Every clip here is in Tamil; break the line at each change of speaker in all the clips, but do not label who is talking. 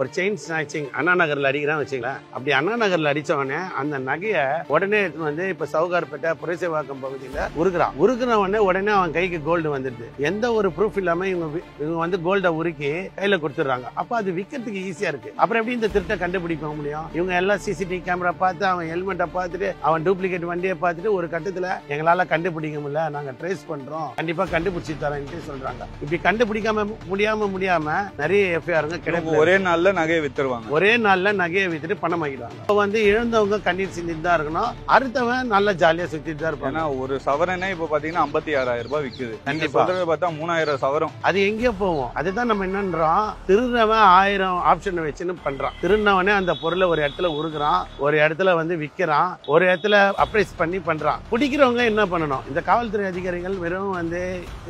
ஒரு செயின் ஸ்நாச்சிங் அண்ணா நகர்ல அடிக்கிறான்னு வச்சுக்கலாம். அப்படி அண்ணா நகர்ல அடிச்சவனே அந்த நகையை உடனே வந்து இப்ப சவுகார்பேட்டை புரசைவாக்கம் பகுதியில உருக்குன உடனே அவன் கைக்கு கோல்டு வந்துடுது. எந்த ஒரு ப்ரூஃப் இல்லாம இவங்க வந்து கோல்டை உருக்கி கையில கொடுத்துடுறாங்க. அப்ப அது விற்கிறதுக்கு ஈஸியா இருக்கு. அப்புறம் எப்படி இந்த திருட்டை கண்டுபிடிக்க முடியும்? இவங்க எல்லாம் சிசிடிவி கேமரா பார்த்து அவன் ஹெல்மெட்டை பார்த்துட்டு அவன் டூப்ளிகேட் வண்டியை பார்த்துட்டு ஒரு கட்டத்துல எங்களால கண்டுபிடிக்க முடியல, நாங்க ட்ரேஸ் பண்றோம், கண்டிப்பா கண்டுபிடிச்சு தரேன்ட்டு சொல்றாங்க. இப்படி கண்டுபிடிக்காம முடியாம நிறைய எஃப்ஐஆருங்க கிடைக்கும்.
ஒரே நாள்ல நகையை வித்துருவாங்க,
ஒரே நாள்ல நகையை வித்துட்டு பணம் வாங்கிடுவாங்க. இப்போ வந்து இழந்தவங்க கண்ணீர் சிந்திட்டு தான் இருக்கணும், அடுத்தவன் நல்லா ஜாலியா சுத்திட்டு தான் இருப்பாங்க.
ஏன்னா ஒரு சவரனே இப்ப பாத்தீங்கன்னா 56,000 ரூபாய் விக்குது.
கண்டிப்பா
பார்த்தா 3000 சவரம்.
அது எங்கேயோ போவோம். அதுதான் நம்ம என்னன்றோம், திருநவன் 1000 ஆப்ஷன் வச்சுன்னு பண்றான். திருநவனே அந்த பொருளை ஒரு இடத்துல உருகுறான், ஒரு இடத்துல வந்து விற்கிறான், ஒரு இடத்துல அப்ரைஸ் பண்ணி பண்றான். பிடிக்கிறவங்க என்ன பண்ணணும்? இந்த காவல்துறை அதிகாரிகள் வெறும் வந்து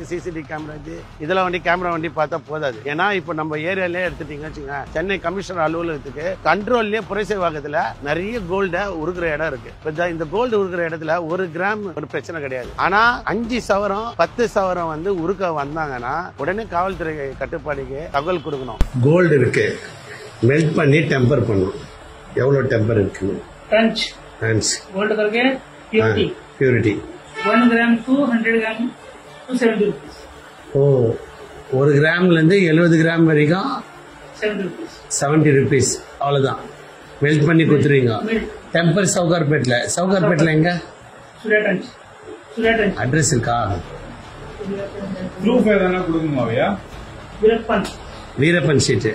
சிசிடிவி கேமரா இதெல்லாம் வண்டி கேமரா வண்டி பார்த்தா போதாது. ஏன்னா இப்ப நம்ம ஏரியாலே எடுத்துட்டீங்க வச்சுங்க, சென்னை கமிஷனர் அலுவலகத்துக்கு கண்ட்ரோல்லயே புரசைவாக்கத்துல நிறைய கோல்ட உருகுற இடம் இருக்கு. இந்த கோல்டு உருகுற இடத்துல 1 கிராம் ஒரு பிரச்சனை கிடையாது. ஆனா 5 சவரம் 10 சவரம் வந்து உருக்க வந்தாங்கன்னா உடனே காவல்துறை கட்டுப்பாடுக்கு தகவல் கொடுக்கணும். கோல்டு இருக்கு, மெல்ட் பண்ணி டெம்பர் பண்ணும். எவ்வளவு டெம்பர் இருக்கு? கோல்டு करके purity
1 gram to 100 gram to 70 rupees.
ஓ, 1 கிராம்ல இருந்து 70 கிராம் வரைக்கும் 70 rupees. அவ்வளவுதான். மெல்ட் பண்ணி கொடுத்துருவீங்க. டெம்பர் சவுகார்பேட்ல எங்க? அட்ரஸ் இருக்கா?
ப்ரூஃப் எதனா கொடுக்கணுமாவையா?
வீரப்பன் ஸ்ட்ரீட்,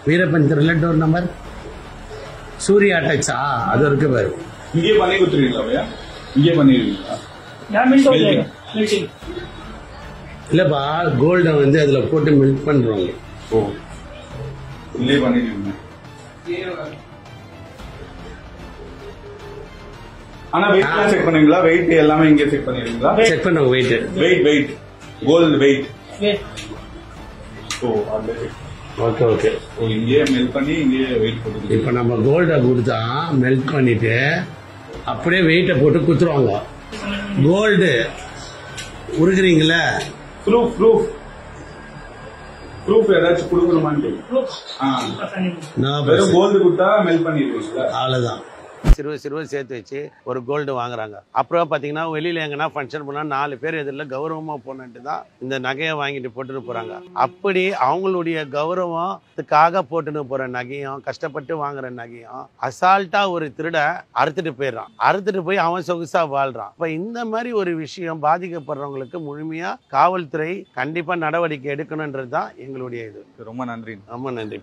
வீரப்பன் தெருல டோர் நம்பர் சூர்யா டச்சா அது இருக்கு பாரு.
இங்கே பண்ணி கொடுத்துருவீங்களா? இங்கே பண்ணிடுவீங்களா?
இல்லப்பா, கோல்ட வந்து அதுல போட்டு மெல்ட் பண்றோங்க.
ஓ, இல்லே பண்ணிடுவீங்க. ஆனா வெயிட் செக் பண்ணுவீங்களா? வெயிட் எல்லாமே இங்கே செக் பண்ணிடுவீங்களா?
செக் பண்ணுவோம்.
Weight gold weight. Oh,
okay.
இங்கே மெல்ட் பண்ணி இங்கே வெயிட் போட்டு
இப்ப நம்ம கோல்ட கொடுத்தா மெல்ட் பண்ணிட்டு அப்படியே வெயிட்ட போட்டு குத்துருவாங்க. கோல்டு உருகுறீங்களா?
ப்ரூஃப் ஏதாச்சும் கொடுக்கணுமான்னு வெறும் கோல்டு கொடுத்தா மெல்ட் பண்ணிடுவீங்களா?
அவ்வளவுதான். சிறுவ சேர்த்து வச்சு ஒரு கோல்டு வாங்குறாங்க. அப்புறம் பாத்தீங்கன்னா வெளியில எங்கன்னா ஃபங்க்ஷன் போனா 4 பேர் எதிரில் கௌரவமா போனட்டு தான் இந்த நகையை வாங்கிட்டு போட்டுன்னு போறாங்க. அப்படி அவங்களுடைய கௌரவத்துக்காக போட்டுன்னு போற நகையும், கஷ்டப்பட்டு வாங்குற நகையும் அசால்ட்டா ஒரு திருட அறுத்துட்டு போயிடுறான். அறுத்துட்டு போய் அவன் சொகுசா வாழ்றான். இப்ப இந்த மாதிரி ஒரு விஷயம் பாதிக்கப்படுறவங்களுக்கு முழுமையா காவல்துறை கண்டிப்பா நடவடிக்கை எடுக்கணும்ன்றது தான் எங்களுடைய இது.
ரொம்ப நன்றி.
ரொம்ப நன்றி.